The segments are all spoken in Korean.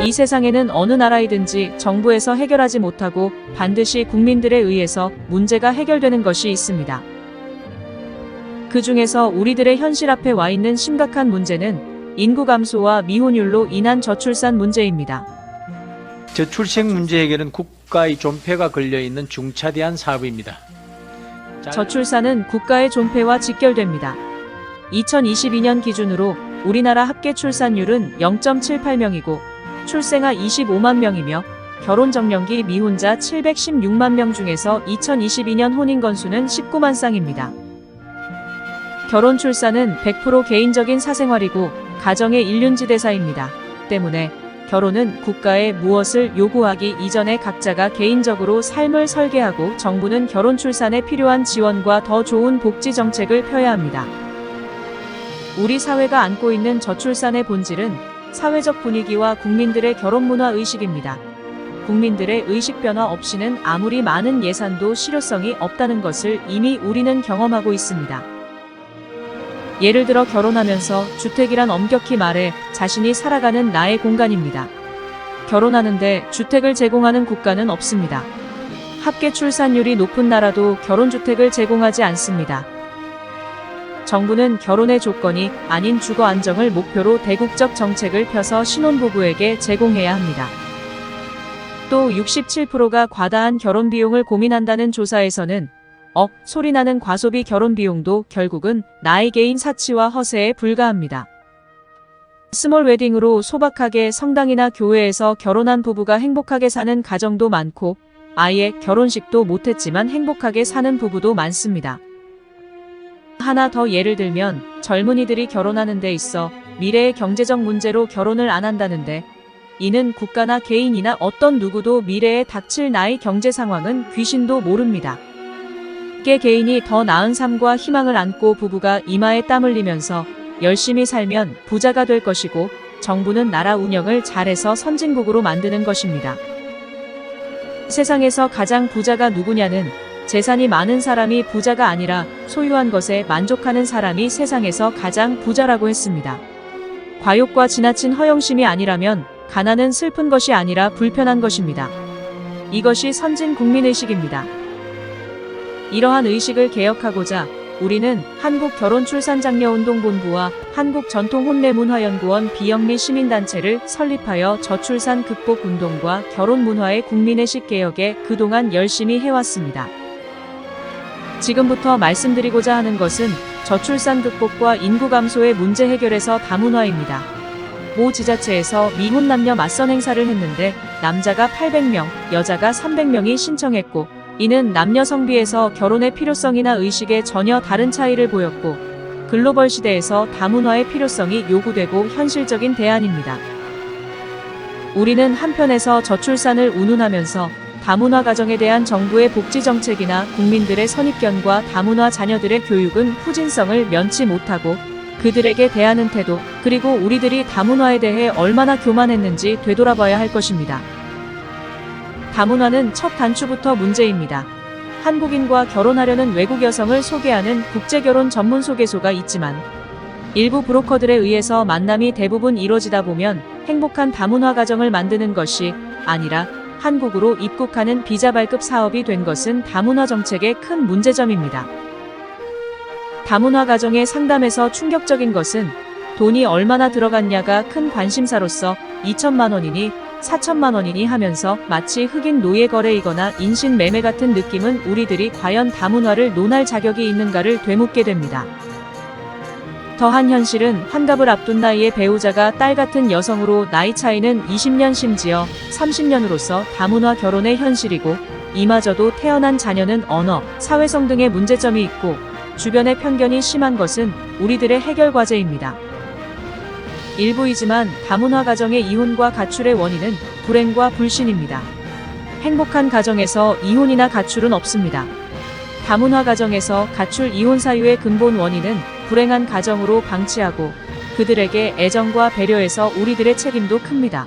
이 세상에는 어느 나라이든지 정부에서 해결하지 못하고 반드시 국민들에 의해서 문제가 해결되는 것이 있습니다. 그 중에서 우리들의 현실 앞에 와 있는 심각한 문제는 인구 감소와 미혼율로 인한 저출산 문제입니다. 저출생 문제 해결은 국가의 존폐가 걸려있는 중차대한 사업입니다. 저출산은 국가의 존폐와 직결됩니다. 2022년 기준으로 우리나라 합계 출산율은 0.78명이고 출생아 25만 명이며 결혼 정년기 미혼자 716만 명 중에서 2022년 혼인 건수는 19만 쌍입니다. 결혼 출산은 100% 개인적인 사생활이고 가정의 일륜지대사입니다. 때문에 결혼은 국가에 무엇을 요구하기 이전에 각자가 개인적으로 삶을 설계하고 정부는 결혼 출산에 필요한 지원과 더 좋은 복지 정책을 펴야 합니다. 우리 사회가 안고 있는 저출산의 본질은 사회적 분위기와 국민들의 결혼 문화 의식입니다. 국민들의 의식 변화 없이는 아무리 많은 예산도 실효성이 없다는 것을 이미 우리는 경험하고 있습니다. 예를 들어 결혼하면서 주택이란 엄격히 말해 자신이 살아가는 나의 공간입니다. 결혼하는데 주택을 제공하는 국가는 없습니다. 합계 출산율이 높은 나라도 결혼주택을 제공하지 않습니다. 정부는 결혼의 조건이 아닌 주거 안정을 목표로 대국적 정책을 펴서 신혼부부에게 제공해야 합니다. 또 67%가 과다한 결혼 비용을 고민한다는 조사에서는 소리나는 과소비 결혼 비용도 결국은 나의 개인 사치와 허세에 불과합니다. 스몰 웨딩으로 소박하게 성당이나 교회에서 결혼한 부부가 행복하게 사는 가정도 많고 아예 결혼식도 못했지만 행복하게 사는 부부도 많습니다. 하나 더 예를 들면 젊은이들이 결혼하는 데 있어 미래의 경제적 문제로 결혼을 안 한다는데 이는 국가나 개인이나 어떤 누구도 미래에 닥칠 나의 경제 상황은 귀신도 모릅니다. 개인이 더 나은 삶과 희망을 안고 부부가 이마에 땀 흘리면서 열심히 살면 부자가 될 것이고 정부는 나라 운영을 잘해서 선진국으로 만드는 것입니다. 세상에서 가장 부자가 누구냐는 재산이 많은 사람이 부자가 아니라 소유한 것에 만족하는 사람이 세상에서 가장 부자라고 했습니다. 과욕과 지나친 허영심이 아니라면 가난은 슬픈 것이 아니라 불편한 것입니다. 이것이 선진 국민의식입니다. 이러한 의식을 개혁하고자 우리는 한국결혼출산장려운동본부와 한국전통혼례문화연구원 비영리 시민단체를 설립하여 저출산 극복 운동과 결혼문화의 국민의식 개혁에 그동안 열심히 해왔습니다. 지금부터 말씀드리고자 하는 것은 저출산 극복과 인구 감소의 문제 해결에서 다문화입니다. 모 지자체에서 미혼 남녀 맞선 행사를 했는데 남자가 800명, 여자가 300명이 신청했고 이는 남녀 성비에서 결혼의 필요성이나 의식에 전혀 다른 차이를 보였고 글로벌 시대에서 다문화의 필요성이 요구되고 현실적인 대안입니다. 우리는 한편에서 저출산을 운운하면서 다문화 가정에 대한 정부의 복지 정책이나 국민들의 선입견과 다문화 자녀들의 교육은 후진성을 면치 못하고 그들에게 대하는 태도, 그리고 우리들이 다문화에 대해 얼마나 교만했는지 되돌아봐야 할 것입니다. 다문화는 첫 단추부터 문제입니다. 한국인과 결혼하려는 외국 여성을 소개하는 국제결혼 전문 소개소가 있지만 일부 브로커들에 의해서 만남이 대부분 이뤄지다 보면 행복한 다문화 가정을 만드는 것이 아니라 한국으로 입국하는 비자 발급 사업이 된 것은 다문화 정책의 큰 문제점입니다. 다문화 가정의 상담에서 충격적인 것은 돈이 얼마나 들어갔냐가 큰 관심사로서 2천만 원이니 4천만 원이니 하면서 마치 흑인 노예 거래이거나 인신 매매 같은 느낌은 우리들이 과연 다문화를 논할 자격이 있는가를 되묻게 됩니다. 더한 현실은 환갑을 앞둔 나이에 배우자가 딸 같은 여성으로 나이 차이는 20년 심지어 30년으로서 다문화 결혼의 현실이고 이마저도 태어난 자녀는 언어, 사회성 등의 문제점이 있고 주변의 편견이 심한 것은 우리들의 해결 과제입니다. 일부이지만 다문화 가정의 이혼과 가출의 원인은 불행과 불신입니다. 행복한 가정에서 이혼이나 가출은 없습니다. 다문화 가정에서 가출 이혼 사유의 근본 원인은 불행한 가정으로 방치하고 그들에게 애정과 배려에서 우리들의 책임도 큽니다.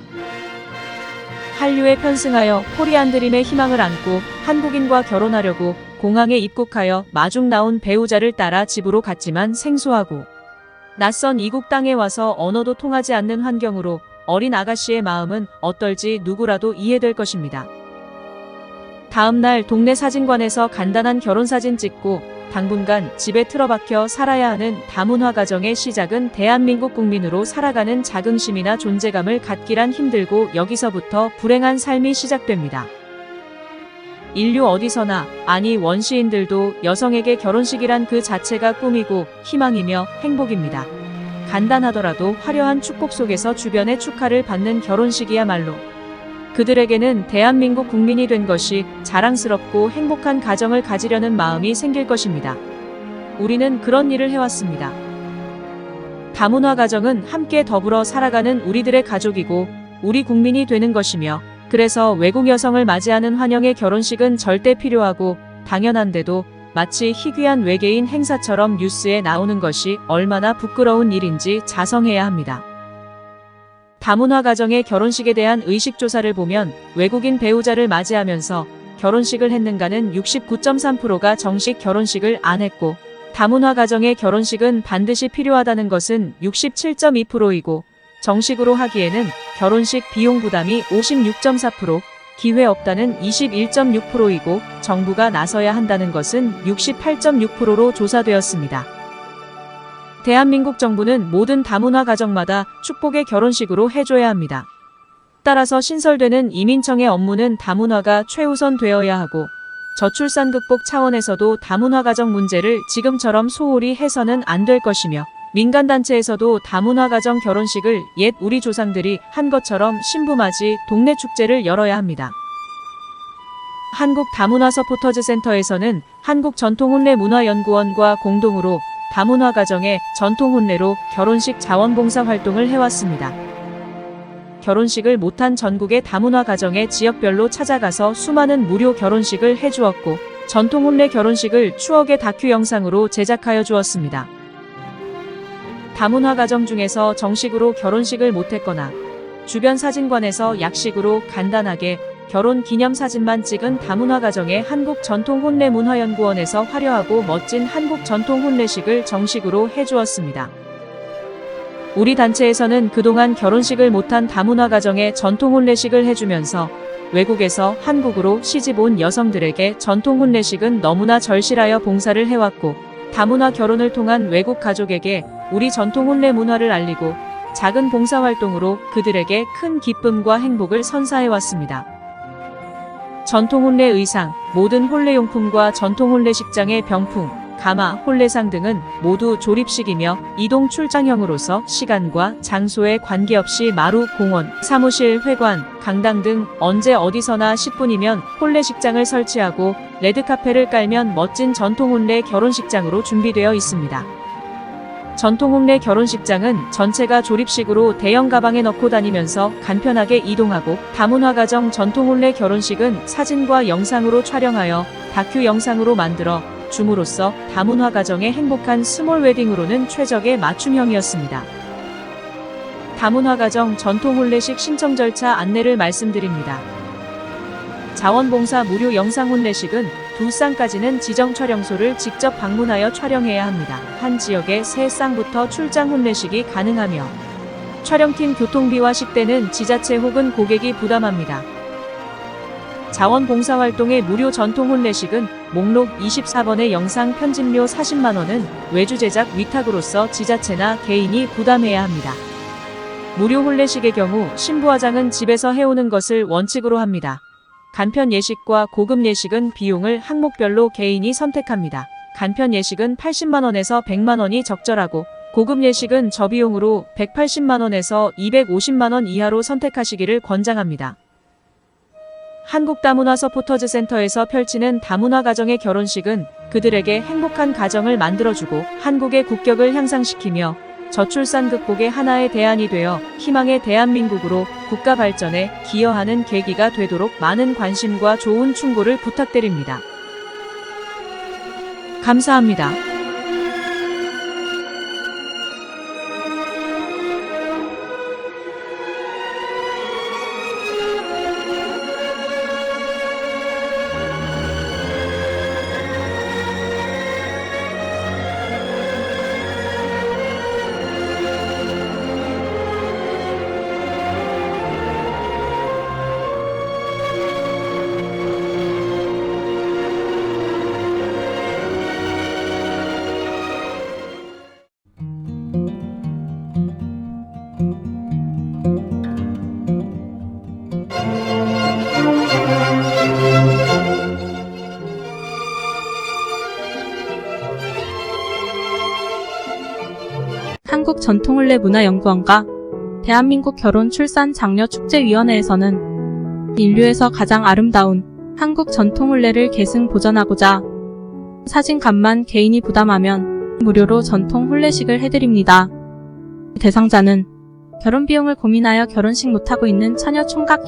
한류에 편승하여 코리안 드림의 희망을 안고 한국인과 결혼하려고 공항에 입국하여 마중 나온 배우자를 따라 집으로 갔지만 생소하고 낯선 이국 땅에 와서 언어도 통하지 않는 환경으로 어린 아가씨의 마음은 어떨지 누구라도 이해될 것입니다. 다음 날 동네 사진관에서 간단한 결혼사진 찍고 당분간 집에 틀어박혀 살아야 하는 다문화 가정의 시작은 대한민국 국민으로 살아가는 자긍심이나 존재감을 갖기란 힘들고 여기서부터 불행한 삶이 시작됩니다. 인류 어디서나, 아니 원시인들도 여성에게 결혼식이란 그 자체가 꿈이고 희망이며 행복입니다. 간단하더라도 화려한 축복 속에서 주변의 축하를 받는 결혼식이야말로 그들에게는 대한민국 국민이 된 것이 자랑스럽고 행복한 가정을 가지려는 마음이 생길 것입니다. 우리는 그런 일을 해왔습니다. 다문화 가정은 함께 더불어 살아가는 우리들의 가족이고 우리 국민이 되는 것이며, 그래서 외국 여성을 맞이하는 환영의 결혼식은 절대 필요하고 당연한데도 마치 희귀한 외계인 행사처럼 뉴스에 나오는 것이 얼마나 부끄러운 일인지 자성해야 합니다. 다문화 가정의 결혼식에 대한 의식조사를 보면 외국인 배우자를 맞이하면서 결혼식을 했는가는 69.3%가 정식 결혼식을 안 했고, 다문화 가정의 결혼식은 반드시 필요하다는 것은 67.2%이고 정식으로 하기에는 결혼식 비용 부담이 56.4%, 기회 없다는 21.6%이고 정부가 나서야 한다는 것은 68.6%로 조사되었습니다. 대한민국 정부는 모든 다문화 가정마다 축복의 결혼식으로 해줘야 합니다. 따라서 신설되는 이민청의 업무는 다문화가 최우선 되어야 하고, 저출산 극복 차원에서도 다문화 가정 문제를 지금처럼 소홀히 해서는 안 될 것이며, 민간단체에서도 다문화 가정 결혼식을 옛 우리 조상들이 한 것처럼 신부맞이 동네 축제를 열어야 합니다. 한국 다문화 서포터즈 센터에서는 한국전통혼례문화연구원과 공동으로 다문화 가정의 전통 혼례로 결혼식 자원봉사 활동을 해왔습니다. 결혼식을 못한 전국의 다문화 가정의 지역별로 찾아가서 수많은 무료 결혼식을 해주었고, 전통 혼례 결혼식을 추억의 다큐 영상으로 제작하여 주었습니다. 다문화 가정 중에서 정식으로 결혼식을 못했거나 주변 사진관에서 약식으로 간단하게 결혼 기념 사진만 찍은 다문화 가정의 한국전통혼례문화연구원에서 화려하고 멋진 한국전통혼례식을 정식으로 해주었습니다. 우리 단체에서는 그동안 결혼식을 못한 다문화 가정의 전통혼례식을 해주면서 외국에서 한국으로 시집 온 여성들에게 전통혼례식은 너무나 절실하여 봉사를 해왔고, 다문화 결혼을 통한 외국 가족에게 우리 전통혼례 문화를 알리고 작은 봉사활동으로 그들에게 큰 기쁨과 행복을 선사해왔습니다. 전통혼례 의상, 모든 혼례용품과 전통혼례식장의 병풍, 가마, 혼례상 등은 모두 조립식이며 이동 출장형으로서 시간과 장소에 관계없이 마루, 공원, 사무실, 회관, 강당 등 언제 어디서나 10분이면 혼례식장을 설치하고 레드카펫을 깔면 멋진 전통혼례 결혼식장으로 준비되어 있습니다. 전통혼례 결혼식장은 전체가 조립식으로 대형 가방에 넣고 다니면서 간편하게 이동하고, 다문화 가정 전통혼례 결혼식은 사진과 영상으로 촬영하여 다큐 영상으로 만들어 줌으로써 다문화 가정의 행복한 스몰 웨딩으로는 최적의 맞춤형이었습니다. 다문화 가정 전통혼례식 신청 절차 안내를 말씀드립니다. 자원봉사 무료 영상 혼례식은 두 쌍까지는 지정 촬영소를 직접 방문하여 촬영해야 합니다. 한 지역에 세 쌍부터 출장 혼례식이 가능하며, 촬영팀 교통비와 식대는 지자체 혹은 고객이 부담합니다. 자원봉사활동의 무료 전통 혼례식은 목록 24번의 영상 편집료 40만원은 외주 제작 위탁으로서 지자체나 개인이 부담해야 합니다. 무료 혼례식의 경우 신부화장은 집에서 해오는 것을 원칙으로 합니다. 간편 예식과 고급 예식은 비용을 항목별로 개인이 선택합니다. 간편 예식은 80만원에서 100만원이 적절하고, 고급 예식은 저비용으로 180만원에서 250만원 이하로 선택하시기를 권장합니다. 한국 다문화 서포터즈 센터에서 펼치는 다문화 가정의 결혼식은 그들에게 행복한 가정을 만들어주고 한국의 국격을 향상시키며 저출산 극복의 하나의 대안이 되어 희망의 대한민국으로 국가 발전에 기여하는 계기가 되도록 많은 관심과 좋은 충고를 부탁드립니다. 감사합니다. 한국전통훈례문화연구원과 대한민국 결혼 출산 장려 축제위원회에서는 인류에서 가장 아름다운 한국 전통훈례를 계승 보존하고자 사진값만 개인이 부담하면 무료로 전통 훈례식을 해드립니다. 대상자는 결혼 비용을 고민하여 결혼식 못하고 있는 처녀 총각,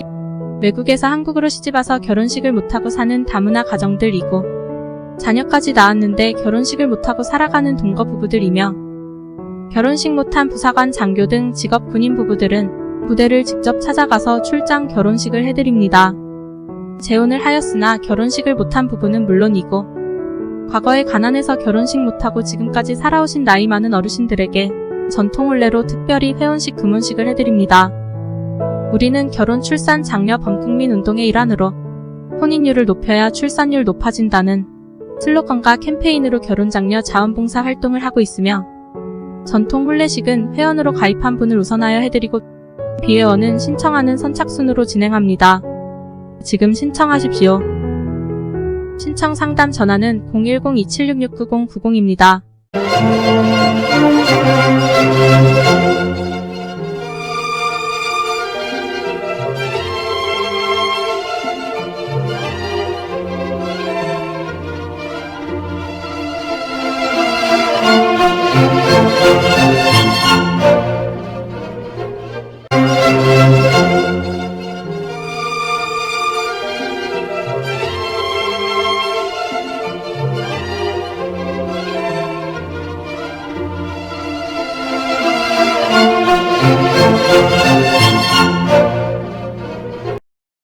외국에서 한국으로 시집와서 결혼식을 못하고 사는 다문화 가정들이고 자녀까지 낳았는데 결혼식을 못하고 살아가는 동거 부부들이며 결혼식 못한 부사관, 장교 등 직업 군인 부부들은 부대를 직접 찾아가서 출장 결혼식을 해드립니다. 재혼을 하였으나 결혼식을 못한 부부는 물론이고 과거에 가난해서 결혼식 못하고 지금까지 살아오신 나이 많은 어르신들에게 전통훈례로 특별히 회원식 금혼식을 해드립니다. 우리는 결혼 출산 장려 범국민 운동의 일환으로 혼인율을 높여야 출산율 높아진다는 슬로건과 캠페인으로 결혼장려 자원봉사 활동을 하고 있으며 전통 훈례식은 회원으로 가입한 분을 우선하여 해드리고 비회원은 신청하는 선착순으로 진행합니다. 지금 신청하십시오. 신청 상담 전화는 010-2766-9090입니다.